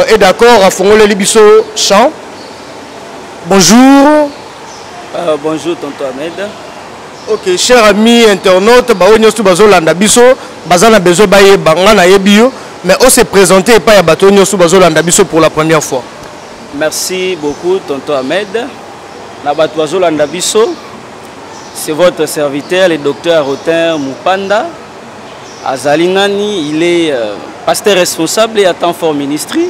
est d'accord à Fongole Libiso Chant. Bonjour. Bonjour tonton Ahmed. Ok, chers amis internautes, Baonyosu Bazolanda Biso, Bazana Bezo Baye Bangana Yebio, mais on s'est présenté et pas à Batonyosu Bazolanda Biso pour la première fois. Merci beaucoup tonton Ahmed. Nabat Bazolanda Biso, c'est votre serviteur, le docteur Arotin Mupanda. Azalingani, il est pasteur responsable et à temps fort ministry,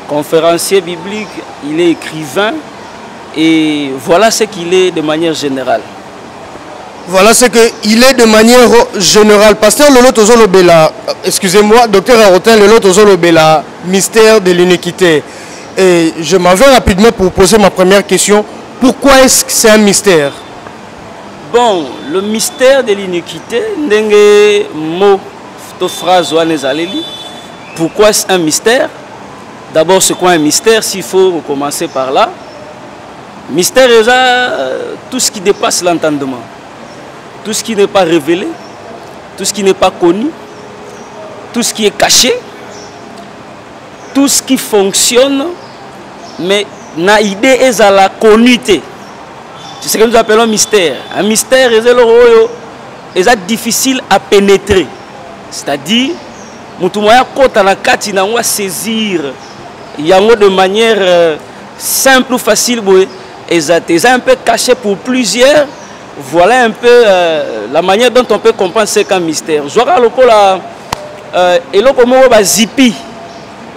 conférencier biblique, il est écrivain et voilà ce qu'il est de manière générale. Voilà ce qu'il est de manière générale. Pasteur Lolo Tozolo Bela, excusez-moi, docteur Arotin Lolo Tozolo Bela, mystère de l'iniquité. Et je m'en vais rapidement pour poser ma première question. Pourquoi est-ce que c'est un mystère? Bon, le mystère de l'iniquité, n'enge mot, phrase ou anezaleli. Pourquoi c'est un mystère? D'abord, c'est quoi un mystère? S'il faut commencer par là. Mystère est tout ce qui dépasse l'entendement, tout ce qui n'est pas révélé, tout ce qui n'est pas connu, tout ce qui est caché, tout ce qui fonctionne, mais na idée est à la connue. C'est ce que nous appelons mystère. Un mystère est difficile à pénétrer. C'est-à-dire, Moutoumaya Kota na kati na wa saisir yango de manière simple ou facile. Ils ont un peu caché pour plusieurs. Voilà un peu la manière dont on peut comprendre ce qu'un mystère. Je vois et là comme on va zipi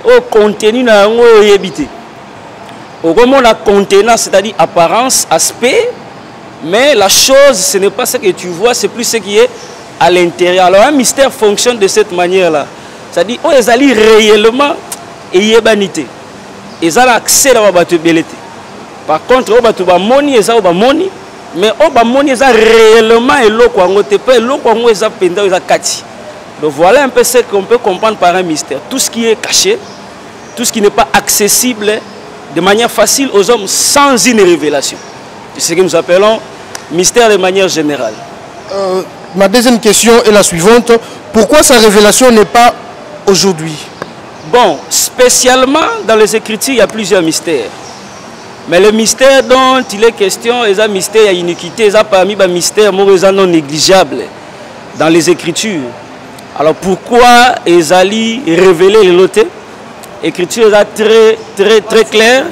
au contenu na yango yebité. Au moment la contenance, c'est-à-dire apparence, aspect, mais la chose, ce n'est pas ce que tu vois, c'est plus ce qui est à l'intérieur. Alors un mystère fonctionne de cette manière-là. C'est-à-dire, oh, ils allaient réellement et yébanité. Ils ont accès à la batubélité. Par contre, oh, batu ba moni, ils ont ba moni, mais oh, ba moni, ils ont réellement et l'eau quoi, on te peut, l'eau quoi, ils ont pendant, ils ont kati. Donc voilà un peu ce qu'on peut comprendre par un mystère. Tout ce qui est caché, tout ce qui n'est pas accessible de manière facile aux hommes sans une révélation. C'est ce que nous appelons mystère de manière générale. Ma deuxième question est la suivante. Pourquoi sa révélation n'est pas aujourd'hui? Bon, spécialement dans les Écritures, il y a plusieurs mystères. Mais le mystère dont il est question, il y a un mystère, il y a iniquité, il y a parmi les mystères non négligeables dans les Écritures. Alors pourquoi Ezali révéler les lotés? Écriture est très claire.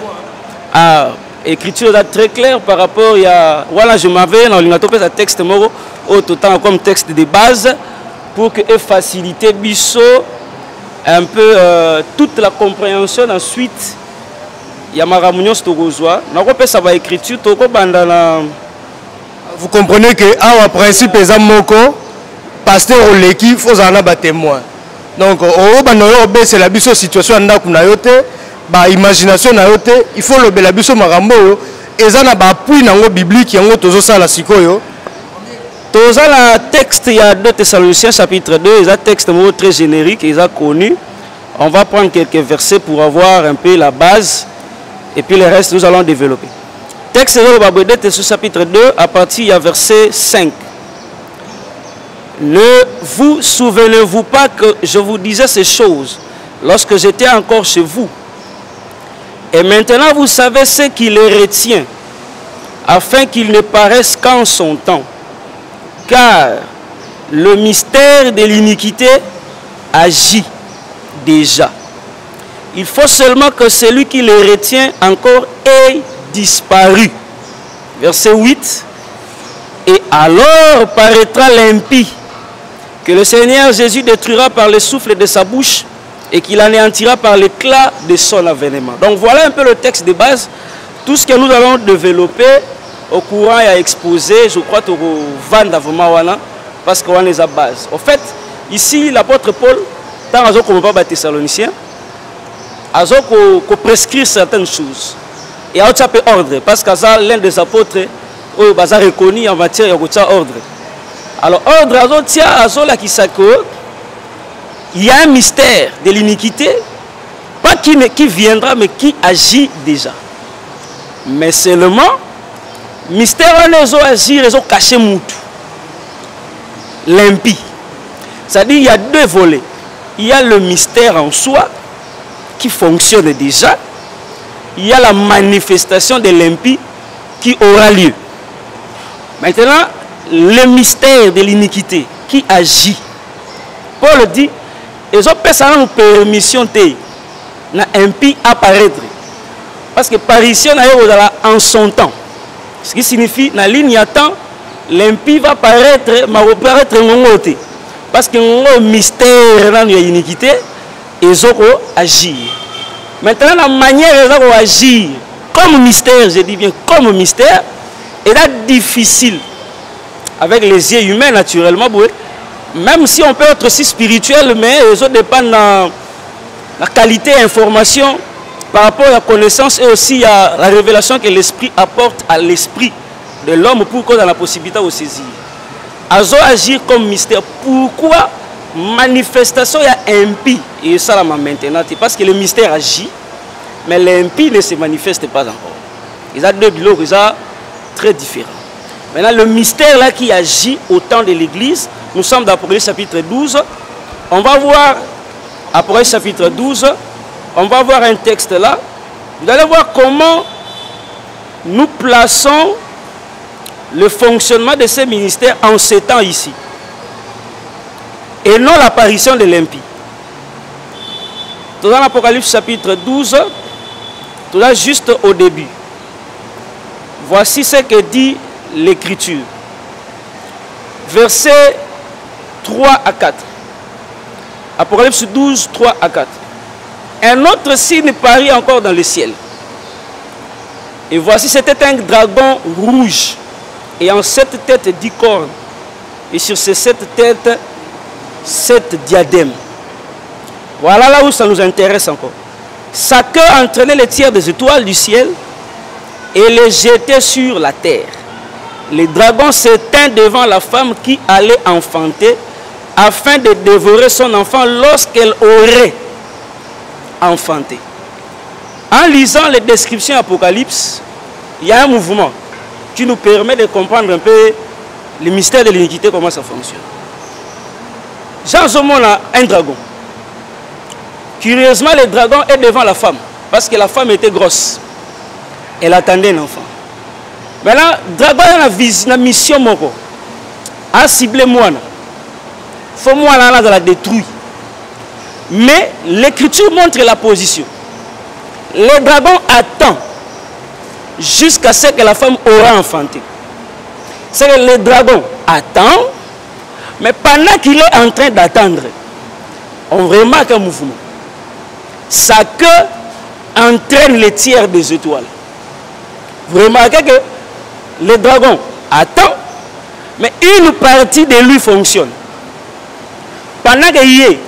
Écriture est très claire par rapport à voilà, je m'avais dans le texte moro autant comme texte de base pour que faciliter biso un peu toute la compréhension. Ensuite il y a maramunion stogozoa na ko pesa ba écriture to ko bandana. Vous comprenez que en principe les moko pasteur oleki faut en avoir témoin. Donc, c'est la situation la imagination, il faut le belabiso marambo, et ça n'a pas appui dans la Bible qui est toujours ça la sikoyo. Tout ça, le texte, il y a 2 Thessaloniciens chapitre 2, il y a un texte très générique, il y a connu. On va prendre quelques versets pour avoir un peu la base, et puis le reste, nous allons développer. Texte de 2 Thessaloniciens chapitre 2, à partir du verset 5. Ne vous souvenez-vous pas que je vous disais ces choses lorsque j'étais encore chez vous? Et maintenant vous savez ce qui les retient, afin qu'ils ne paraissent qu'en son temps. Car le mystère de l'iniquité agit déjà. Il faut seulement que celui qui les retient encore ait disparu. Verset 8. Et alors paraîtra l'impie, que le Seigneur Jésus détruira par le souffle de sa bouche et qu'il anéantira par l'éclat de son avènement. Donc voilà un peu le texte de base. Tout ce que nous allons développer au courant et à exposer, je crois, au vendre vraiment parce qu'on est à base. En fait, ici, l'apôtre Paul, tant qu'on ne pas Thessaloniciens, a prescrit certaines choses. Et a fait ordre, parce que l'un des apôtres est reconnu en matière d'ordre. Alors, ordre, il y a un mystère de l'iniquité, pas qui viendra, mais qui agit déjà. Mais seulement, mystère, on agir, ils ont caché moutou. L'impie. C'est-à-dire, il y a 2 volets. Il y a le mystère en soi, qui fonctionne déjà, il y a la manifestation de l'impie qui aura lieu. Maintenant, le mystère de l'iniquité qui agit. Paul dit, ils ont personne permission de l'impie apparaître. Parce que parution en son temps. Ce qui signifie, dans la ligne à temps, l'impie va apparaître, mais va apparaître en côté. Parce que le mystère dans l'iniquité, ils ont agir. Maintenant, la manière dont ils agir comme mystère, je dis bien comme mystère, est difficile. Avec les yeux humains, naturellement, même si on peut être aussi spirituel, mais ils ont dépendent de la qualité d'information par rapport à la connaissance et aussi à la révélation que l'esprit apporte à l'esprit de l'homme pour qu'on ait la possibilité de saisir. Ils ont agir comme mystère. Pourquoi manifestation il y a impie et ça là maintenant? Parce que le mystère agit, mais l'impie ne se manifeste pas encore. Ils ont deux bilots très différents. Maintenant, le mystère là qui agit au temps de l'Église, nous sommes dans Apocalypse chapitre 12. On va voir Apocalypse chapitre 12. On va voir un texte là. Vous allez voir comment nous plaçons le fonctionnement de ces ministères en ces temps ici. Et non l'apparition de l'impie. Tout dans l'Apocalypse chapitre 12, tout là juste au début. Voici ce que dit l'Écriture. Versets 3 à 4. Apocalypse 12, 3 à 4. Un autre signe parut encore dans le ciel. Et voici, c'était un dragon rouge, ayant 7 têtes 10 cornes. Et sur ces 7 têtes, 7 diadèmes. Voilà là où ça nous intéresse encore. Sa queue entraînait les tiers des étoiles du ciel et les jetait sur la terre. Le dragon s'éteint devant la femme qui allait enfanter afin de dévorer son enfant lorsqu'elle aurait enfanté. En lisant les descriptions Apocalypse, il y a un mouvement qui nous permet de comprendre un peu le mystère de l'iniquité, comment ça fonctionne. Jean Zomon a un dragon. Curieusement, le dragon est devant la femme parce que la femme était grosse. Elle attendait un enfant. Maintenant, le dragon a une mission moko. A ciblé moi. Il faut moi là de la détruire. Mais l'écriture montre la position. Le dragon attend jusqu'à ce que la femme aura enfanté. C'est que le dragon attend, mais pendant qu'il est en train d'attendre, on remarque un mouvement. Sa queue entraîne les tiers des étoiles. Vous remarquez que le dragon attend, mais une partie de lui fonctionne. Pendant qu'il y ait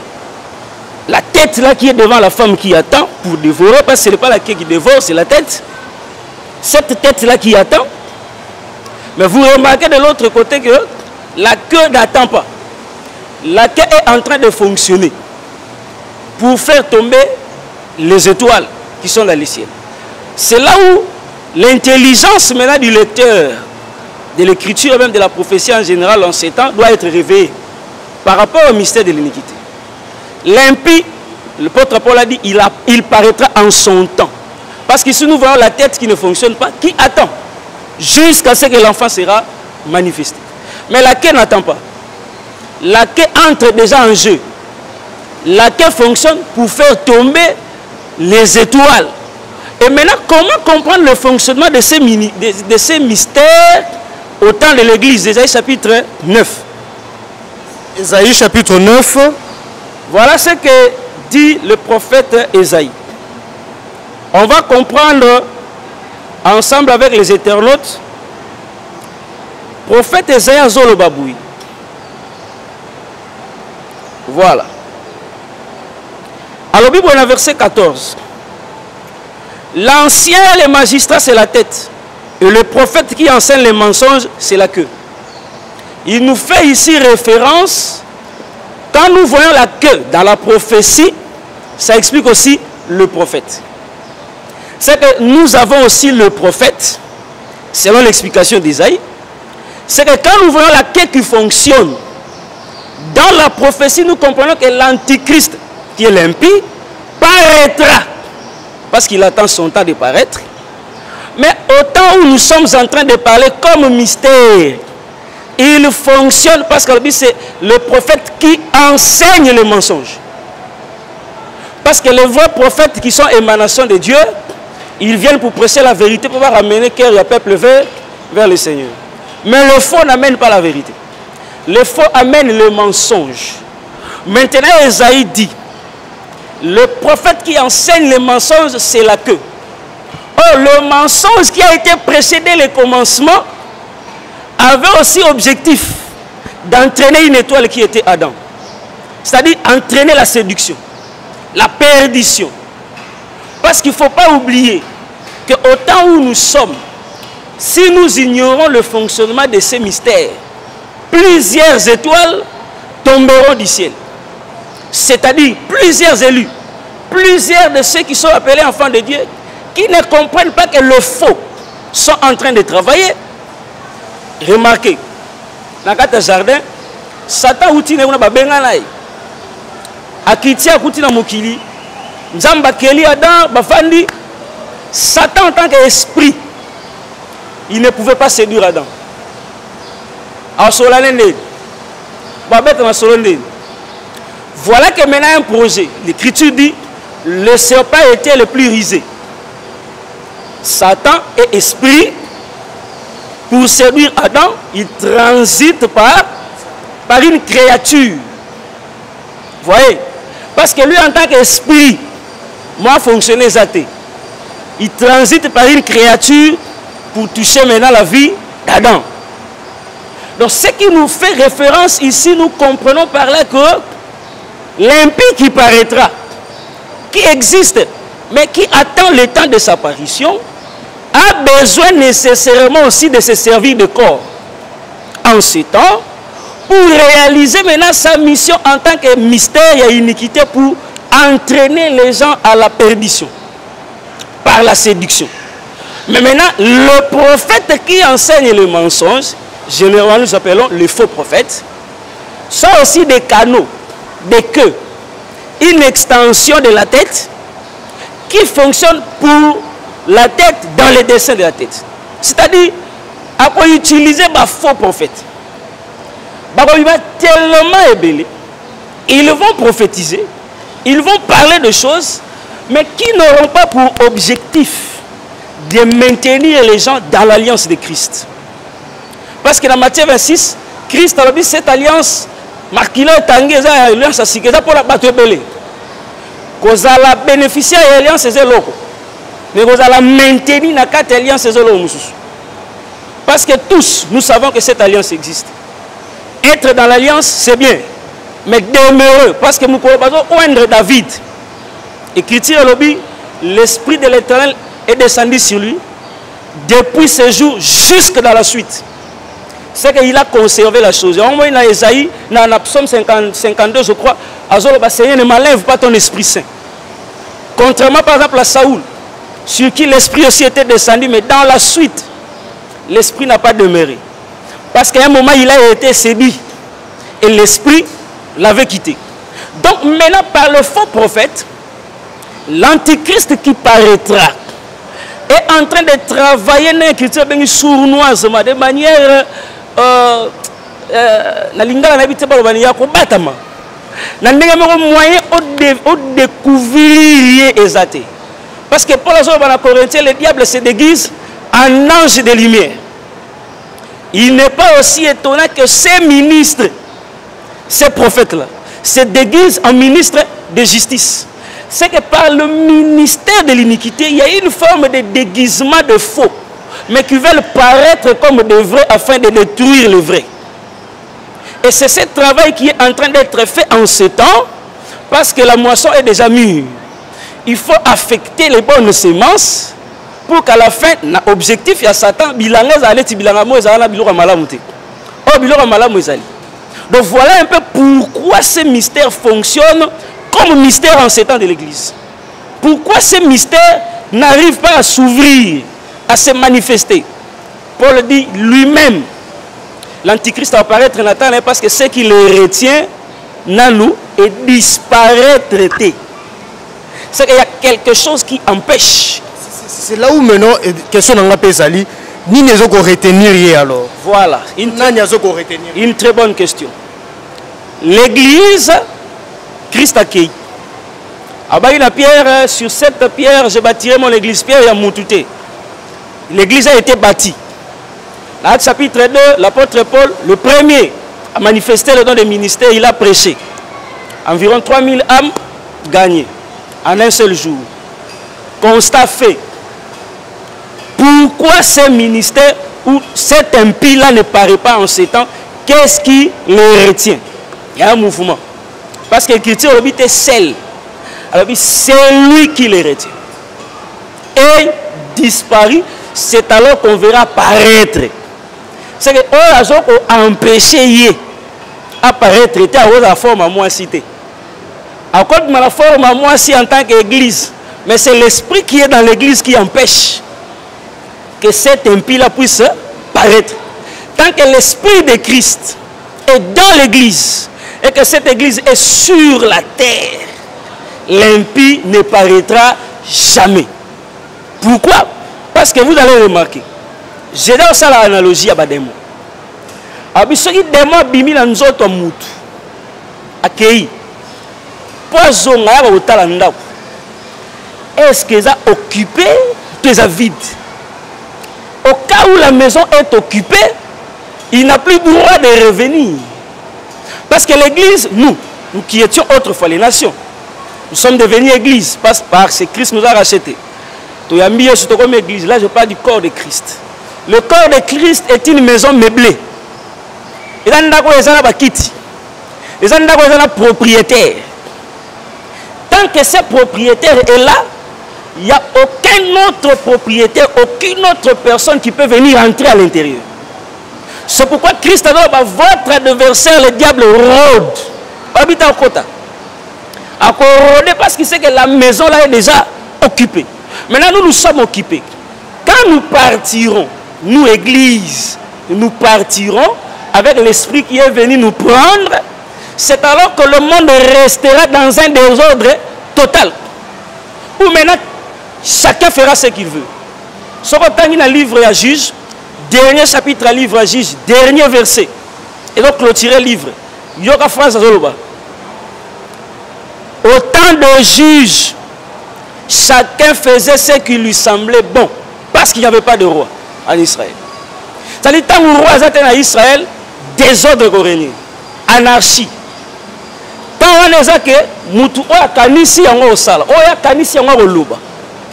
la tête là qui est devant la femme qui attend pour dévorer, parce que ce n'est pas la queue qui dévore, c'est la tête. Cette tête là qui attend. Mais vous remarquez de l'autre côté que la queue n'attend pas. La queue est en train de fonctionner pour faire tomber les étoiles qui sont dans le ciel. C'est là où l'intelligence maintenant du lecteur de l'écriture, même de la prophétie en général en ces temps, doit être réveillée par rapport au mystère de l'iniquité. L'impie, l'apôtre Paul a dit, il paraîtra en son temps. Parce que si nous voyons la tête qui ne fonctionne pas, qui attend jusqu'à ce que l'enfant sera manifesté. Mais la queue n'attend pas. La queue entre déjà en jeu. La queue fonctionne pour faire tomber les étoiles. Et maintenant, comment comprendre le fonctionnement de ces mystères au temps de l'Église? Ésaïe chapitre 9. Ésaïe chapitre 9. Voilà ce que dit le prophète Ésaïe. On va comprendre ensemble avec les internautes. Prophète Ésaïe Azolo Baboui. Voilà. Alors, Bible, on a verset 14. L'ancien et les magistrats, c'est la tête. Et le prophète qui enseigne les mensonges, c'est la queue. Il nous fait ici référence. Quand nous voyons la queue dans la prophétie, ça explique aussi le prophète. C'est que nous avons aussi le prophète, selon l'explication d'Ésaïe. C'est que quand nous voyons la queue qui fonctionne, dans la prophétie, nous comprenons que l'antichrist, qui est l'impie, paraîtra, parce qu'il attend son temps de paraître, mais au temps où nous sommes en train de parler comme mystère, il fonctionne parce que c'est le prophète qui enseigne le mensonge. Parce que les vrais prophètes qui sont émanations de Dieu, ils viennent pour prêcher la vérité, pour ramener cœur et peuple vers le Seigneur. Mais le faux n'amène pas la vérité. Le faux amène le mensonge. Maintenant, Esaïe dit, le prophète qui enseigne le mensonge, c'est la queue. Or, le mensonge qui a été précédé le commencement avait aussi objectif d'entraîner une étoile qui était Adam. C'est-à-dire entraîner la séduction, la perdition. Parce qu'il ne faut pas oublier qu'au temps où nous sommes, si nous ignorons le fonctionnement de ces mystères, plusieurs étoiles tomberont du ciel. C'est-à-dire plusieurs élus, plusieurs de ceux qui sont appelés enfants de Dieu, qui ne comprennent pas que le faux sont en train de travailler. Remarquez, dans le jardin, Satan outi ne ba benganai. Akitia kuti na mokili, Nzamba keli Adam bafandi, Satan en tant qu'esprit, il ne pouvait pas séduire Adam. Voilà que maintenant un projet. L'Écriture dit, le serpent était le plus rusé. Satan est esprit. Pour séduire Adam, il transite par une créature. Vous voyez? Parce que lui, en tant qu'esprit, moi, fonctionner athée. Il transite par une créature pour toucher maintenant la vie d'Adam. Donc, ce qui nous fait référence ici, nous comprenons par là que l'impie qui paraîtra, qui existe, mais qui attend le temps de sa apparition, a besoin nécessairement aussi de se servir de corps en ce temps pour réaliser maintenant sa mission en tant que mystère et iniquité pour entraîner les gens à la perdition par la séduction. Mais maintenant, le prophète qui enseigne le mensonge, généralement nous appelons les faux prophètes, sont aussi des canaux, des queues, une extension de la tête qui fonctionne pour la tête dans les dessins de la tête. C'est-à-dire, après utiliser les faux prophètes, tellement ébélés, ils vont prophétiser, ils vont parler de choses, mais qui n'auront pas pour objectif de maintenir les gens dans l'alliance de Christ. Parce que dans Matthieu 26, Christ a dit cette alliance, marquée alliance à Sikeza pour la battre ébélée. Qu'on a bénéficié de l'alliance, c'est l'autre. Mais vous allez maintenir la carte alliance. Parce que tous, nous savons que cette alliance existe. Être dans l'alliance, c'est bien. Mais demeurer, parce que nous pouvons oindre David. Écriture lobby, l'esprit de l'Éternel est descendu sur lui depuis ce jour jusque dans la suite. C'est qu'il a conservé la chose. En moins, dans Esaïe, dans la psaume 52, je crois, Seigneur, ne m'enlève pas ton esprit saint. Contrairement par exemple à Saoul, sur qui l'esprit aussi était descendu, mais dans la suite, l'esprit n'a pas demeuré. Parce qu'à un moment, il a été séduit. Et l'esprit l'avait quitté. Donc maintenant, par le faux prophète, l'antichrist qui paraîtra est en train de travailler dans l'écriture sournoise, de manière moyen de découvrir exaté. Parce que pour la Corinthiens, le diable se déguise en ange de lumière. Il n'est pas aussi étonnant que ces ministres, ces prophètes-là, se déguisent en ministres de justice. C'est que par le ministère de l'iniquité, il y a une forme de déguisement de faux, mais qui veulent paraître comme de vrais afin de détruire le vrai. Et c'est ce travail qui est en train d'être fait en ce temps, parce que la moisson est déjà mûre. Il faut affecter les bonnes semences pour qu'à la fin, l'objectif, il y a Satan, donc voilà un peu pourquoi ce mystère fonctionne comme mystère en ces temps de l'Église. Pourquoi ce mystère n'arrive pas à s'ouvrir, à se manifester. Paul dit lui-même, l'Antichrist va apparaître Nathan, parce que ce qui le retient, Nanou, est disparaître. C'est qu'il y a quelque chose qui empêche. C'est là où maintenant, question n'a pas sali, ni ne qu'on retenir alors. Voilà, une très bonne question. L'église, Christ a accueilli. Abaï la pierre, sur cette pierre, j'ai bâti mon église, pierre et Moutouté. L'église a été bâtie. L'acte chapitre 2, l'apôtre Paul, le premier à manifester le don des ministères, il a prêché. Environ 3000 âmes gagnées en un seul jour. Constat fait. Pourquoi ce ministère ou cet impie-là ne paraît pas en ces temps? Qu'est-ce qui le retient? Il y a un mouvement. Parce que l'écriture est celle. Alors c'est lui qui le retient. Et disparu, c'est alors qu'on verra paraître. C'est que on a empêché apparaître à la forme à moi cité. À cause de la forme à moi si en tant qu'église. Mais c'est l'esprit qui est dans l'église qui empêche que cet impie-là puisse paraître. Tant que l'esprit de Christ est dans l'église et que cette église est sur la terre, l'impie ne paraîtra jamais. Pourquoi? Parce que vous allez remarquer, j'ai dans ça l'analogie à Bademo. Abissoki demo bimi na nzoto mutu. Akei. Poison nga au talanda. Est-ce que ça occupé ou ça vide? Au cas où la maison est occupée, il n'a plus droit de revenir. Parce que l'église, nous qui étions autrefois les nations, nous sommes devenus église parce que Christ nous a rachetés. Là, je parle du corps de Christ. Le corps de Christ est une maison meublée. Il y a un propriétaire. Tant que ce propriétaire est là, il n'y a aucun autre propriétaire, aucune autre personne qui peut venir entrer à l'intérieur. C'est pourquoi Christ a dit, votre adversaire, le diable, rôde. Habite en quota. Parce qu'il sait que la maison là est déjà occupée. Maintenant, nous sommes occupés. Quand nous partirons, nous, Église, nous partirons avec l'esprit qui est venu nous prendre, c'est alors que le monde restera dans un désordre total. Où maintenant, chacun fera ce qu'il veut. Ce qu'on a dans le livre à Juge, dernier chapitre à livre à Juge, dernier verset. Et donc clôturer le livre. Il y aura phrase à Zoloba. Au temps de Juge, chacun faisait ce qui lui semblait bon. Parce qu'il n'y avait pas de roi en Israël. C'est-à-dire, tant que le roi était en Israël, désordre régnait. Anarchie. Tant on est que Moutou a kanisi yango osala, oya kanisi yango oluba.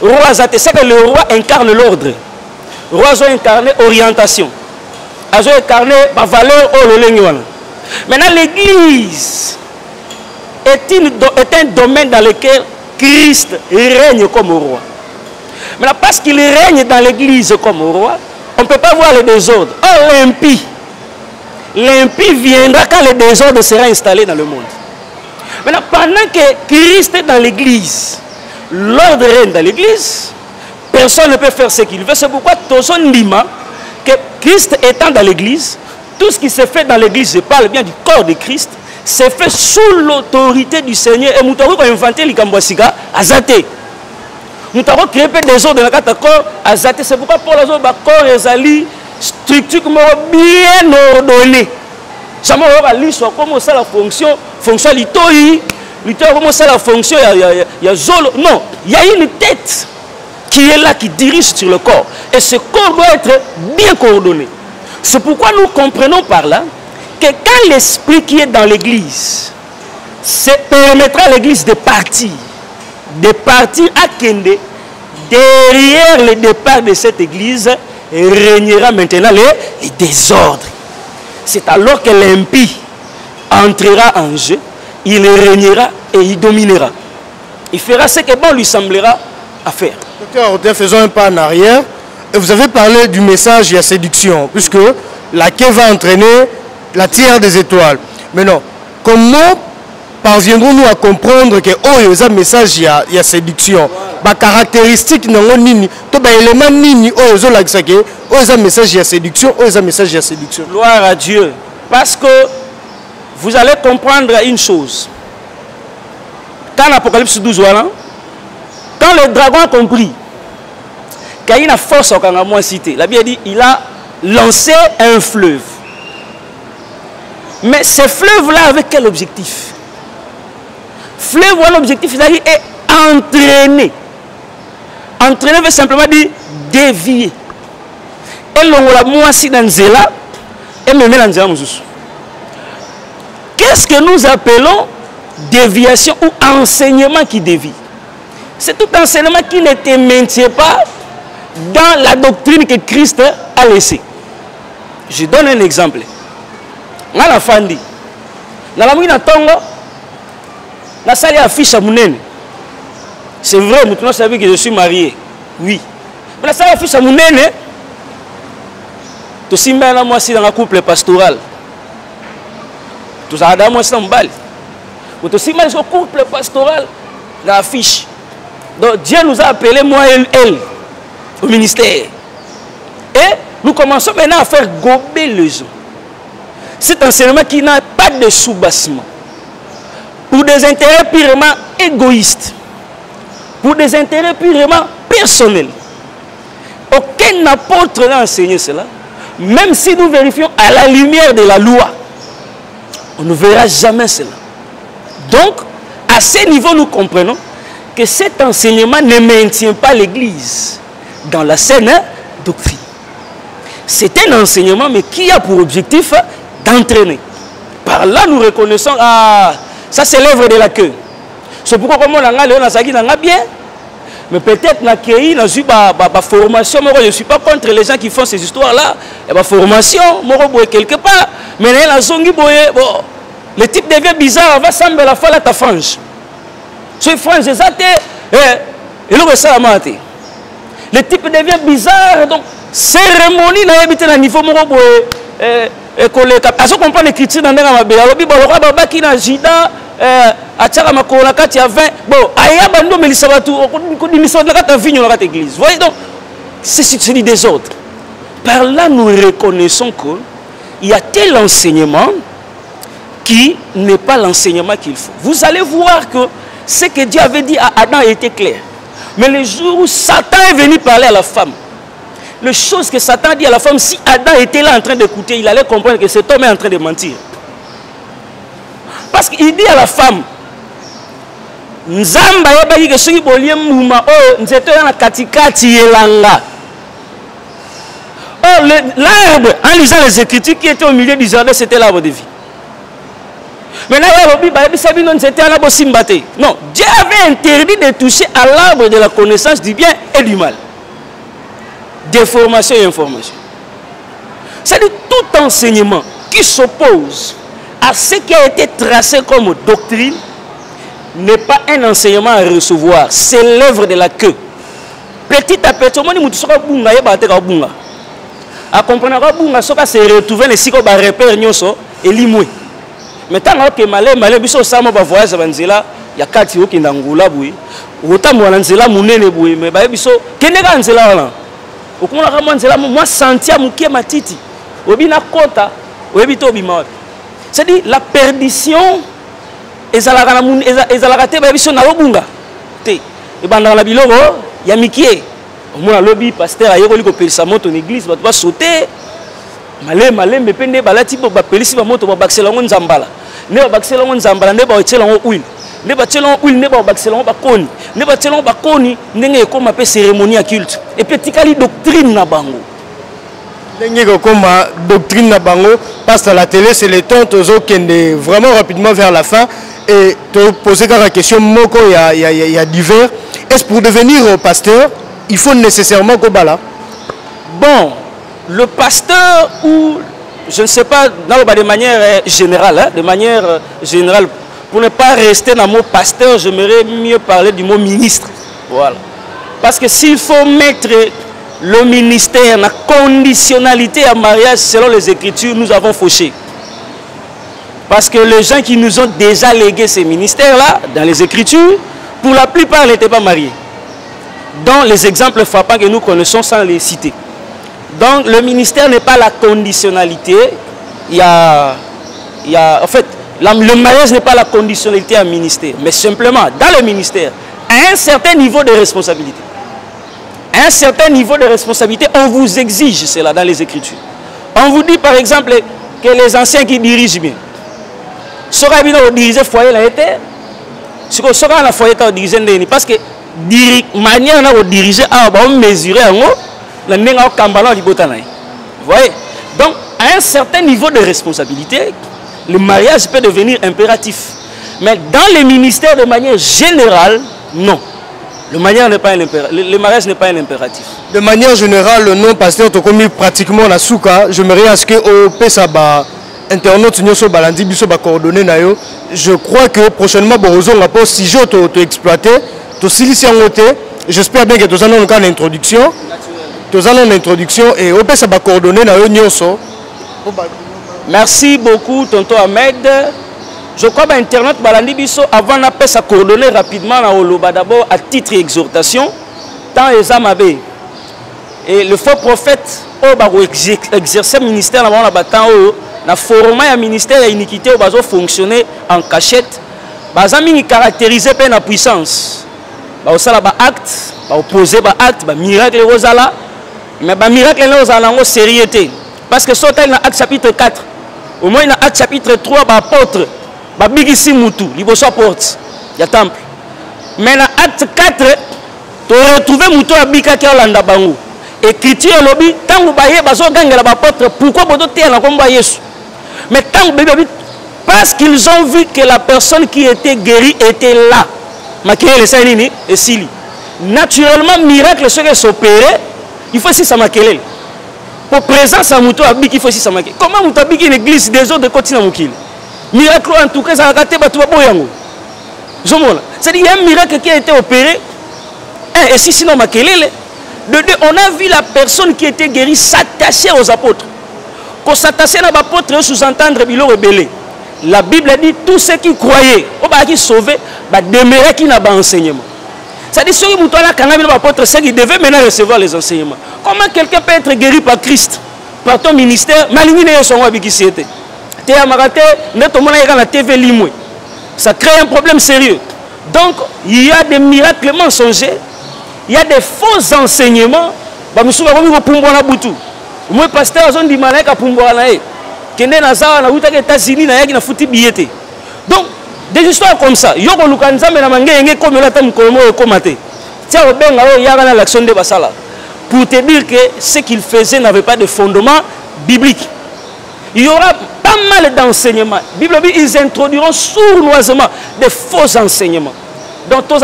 Roi zate, c'est que le roi incarne l'ordre. Le roi a incarné orientation. A incarné ma valeur au lolengwana. Maintenant l'église est un domaine dans lequel Christ règne comme roi. Maintenant parce qu'il règne dans l'église comme roi, on ne peut pas voir le désordre. Oh l'impie viendra quand le désordre sera installé dans le monde. Maintenant, pendant que Christ est dans l'église, l'ordre règne dans l'église, personne ne peut faire ce qu'il veut. C'est pourquoi Toson Lima, que Christ étant dans l'église, tout ce qui se fait dans l'église, je parle bien du corps de Christ, c'est fait sous l'autorité du Seigneur. Et nous avons inventé l'Ikambwasika à Zate. Nous avons créé des ordres dans le corps à Zate. C'est pourquoi pour les autres, le corps est une structure bien ordonnée. Jamais on va lire comment ça la fonction litoi, comment ça la fonction, il y a zolo. Non, il y a une tête qui est là, qui dirige sur le corps. Et ce corps doit être bien coordonné. C'est pourquoi nous comprenons par là que quand l'esprit qui est dans l'église permettra à l'église de partir à Kende, derrière le départ de cette église, régnera maintenant les désordres. C'est alors que l'impie entrera en jeu, il régnera et il dominera. Il fera ce que bon lui semblera à faire. Docteur, faisons un pas en arrière. Et vous avez parlé du message, il y a séduction, puisque la quai va entraîner la tiare des étoiles. Mais non, comment parviendrons-nous à comprendre que oh, il y a un message, il y a séduction? Bah, caractéristique, non, nini, tout bah, élément nini, oh, il y a un message, il y a séduction, oh, il y a un message, il y a séduction. Gloire à Dieu. Parce que vous allez comprendre une chose. Quand l'Apocalypse 12, voilà, Quand le dragon a compris qu'il y a une force au Kangamouan cité, la Bible dit il a lancé un fleuve. Mais ce fleuve-là, avec quel objectif? Fleuve, un objectif, c'est-à-dire est entraîné. Entraîner veut simplement dire dévier. Et l'on l'a moisi dans Zéla et me met dans Zéla. Qu'est-ce que nous appelons déviation ou enseignement qui dévie? C'est tout enseignement qui ne te maintient pas dans la doctrine que Christ a laissée. Je donne un exemple. Dans la Fandi, dans la Mouina Tongo, la salle affiche à Mounene. C'est vrai, maintenant savez que je suis marié. Oui. Mais la salle affiche à Mounene, tout si bien moi aussi dans un couple pastoral. Tout ça dans moi c'est un bal. Ou tout si bien dans un couple pastoral, dans l'affiche. Donc Dieu nous a appelés, moi et elle, au ministère. Et nous commençons maintenant à faire gober les gens. C'est un enseignement qui n'a pas de soubassement. Pour des intérêts purement égoïstes. Pour des intérêts purement personnels. Aucun apôtre n'a enseigné cela. Même si nous vérifions à la lumière de la loi, on ne verra jamais cela. Donc, à ce niveau, nous comprenons que cet enseignement ne maintient pas l'Église dans la saine doctrine. C'est un enseignement, mais qui a pour objectif d'entraîner. Par là, nous reconnaissons, ah, ça c'est l'œuvre de la queue. C'est pourquoi, comme on a bien, mais peut-être dans une formation, je ne suis pas contre les gens qui font ces histoires-là. Il y a une formation, quelque part. Mais le type devient bizarre, va sembler la fois là, ta frange. Ce frange, le type devient bizarre, donc cérémonie, il y a un niveau et qu'on comprend l'écriture dans la Bible. Il y a Jida, Atchara Makola, il y a 20. Bon, Aya Bando, mais il y a une église. Vous voyez donc, c'est du désordre. Par là, nous reconnaissons qu'il y a tel enseignement qui n'est pas l'enseignement qu'il faut. Vous allez voir que ce que Dieu avait dit à Adam était clair. Mais le jour où Satan est venu parler à la femme, les choses que Satan dit à la femme, si Adam était là en train d'écouter, il allait comprendre que cet homme est en train de mentir. Parce qu'il dit à la femme, Nzamba yebaki ke soki bolie muma o nzeto yana katikati yelanga. Oh, l'arbre, en lisant les Écritures qui étaient au milieu du jardin, c'était l'arbre de vie. Maintenant, non, Dieu avait interdit de toucher à l'arbre de la connaissance du bien et du mal. Déformation et information. C'est-à-dire tout enseignement qui s'oppose à ce qui a été tracé comme doctrine n'est pas un enseignement à recevoir. C'est l'œuvre de la queue. Petit à petit, on dit que à comprendre que ça se retrouve les cycles de repère et limoué. Mais tant que malé biso sama ba voyage banzela ya kati oki ndangula bui otambo na nzela munene bui mais ba biso kende ka nzela wana okumona ka nzela moi sentia mukie matiti obina kota obito bima. C'est-à-dire la perdition ezalaka te ba biso na lobunga te e banda na biloko ya mikie omona lobi pasteur ayekoli ko pelisa moto na église bato ba sauter malé mais pende balati ba pelisi ba moto ba baksela ngo nzambala ne ba baksela ngo nzambala ne ba otela ngo huile ne ba tela ngo huile ne ba baksela ngo bakoni ne ba tela ngo bakoni ndenge ekoma pe cérémonie ya culte et puis tikali doctrine na bango ndenge ekoma doctrine na bango passe à la télé c'est le temps tozo kende vraiment rapidement vers la fin et te poser la question moko il y a divers. Est-ce pour devenir pasteur il faut nécessairement kobala? Bon, le pasteur ou je ne sais pas de manière générale, pour ne pas rester dans le mot pasteur, j'aimerais mieux parler du mot ministre. Voilà. Parce que s'il faut mettre le ministère, la conditionnalité à mariage selon les Écritures, nous avons fauché. Parce que les gens qui nous ont déjà légué ces ministères-là, dans les Écritures, pour la plupart n'étaient pas mariés. Dans les exemples frappants que nous connaissons sans les citer. Donc le ministère n'est pas la conditionnalité. En fait, le mariage n'est pas la conditionnalité à un ministère. Mais simplement, dans le ministère, à un certain niveau de responsabilité. À un certain niveau de responsabilité, on vous exige cela dans les Écritures. On vous dit par exemple que les anciens qui dirigent bien, sera bien diriger foyer là été, ce que sera la foyer là diriger ndeni, parce que manière na diriger a ba mesurer en haut, la nenga kambala libota na. Vous voyez? Donc à un certain niveau de responsabilité, le mariage peut devenir impératif. Mais dans les ministères de manière générale, non. Le mariage n'est pas un impératif. De manière générale, non, pasteur, tu commis pratiquement la souka. J'aimerais à ce que au PSABA, internaute, nous sommes balandi, nous sommes coordonnés. Je crois que prochainement, Borozo, on va pas si je t'ai exploité, tu silicien côté. J'espère bien que tu as une introduction. Tu as une introduction et au PSABA coordonné, nous sommes. Merci beaucoup, tonton Ahmed. Je crois que Internet, avant de sa coordonner rapidement, d'abord à titre d'exhortation, tant les âmes avaient. Et le faux prophète, exercer le ministère, le forum et le ministère de l'iniquité, fonctionner en cachette, ils caractérisé par la puissance. Ils ont acte, opposé acte, miracle, mais les miracles sont sérieuxité. Parce que sur l'acte chapitre 4, au moins dans l'acte chapitre 3, l'apôtre. Babigisi Moutou, Liboso porte, il y a temple. Mais dans l'acte 4, tu as retrouvé Moutou à Bika qui a l'anda bango. Écriture lobby, tant que vous voyez, pourquoi vous avez un combat Yesu? Mais tant que parce qu'ils ont vu que la personne qui était guérie était là. Et Sili. Naturellement, miracle, ce qui s'opérait, il faut aussi s'amakeler. Pour présence à Moutou à Bika, il faut aussi s'amakeler. Comment Moutou à Bika une église des autres de continent Moukil? Miracle en tout cas, ça a raté Batouba Boyango. C'est-à-dire qu'il y a un miracle qui a été opéré. Et si sinon, on a vu la personne qui était guérie s'attacher aux apôtres. Quand s'attacher aux apôtres, sous-entendre Bilo rebellé. La Bible dit tous ceux qui croyaient, qui sauvaient, demeurer qui n'a pas enseignement. C'est-à-dire ceux qui ont apôtres, ceux qui devaient maintenant recevoir les enseignements. Comment quelqu'un peut être guéri par Christ, par ton ministère, ça crée un problème sérieux. Donc, il y a des miracles mensongers, il y a des faux enseignements. Moi, pasteur, je dis donc, des histoires comme ça. Pour te dire que ce qu'il faisait n'avait pas de fondement biblique. Il y aura pas mal d'enseignements. Bible dit ils introduiront sournoisement des faux enseignements. Donc, tous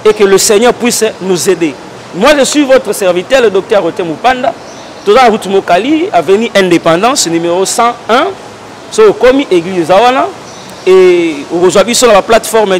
et que le Seigneur puisse nous aider. Moi, je suis votre serviteur, le docteur Rotem Mupanda. Tous à route Mokali, avenue Indépendance, numéro 101. Sur le commis Église Zawana. Et aujourd'hui, sur la plateforme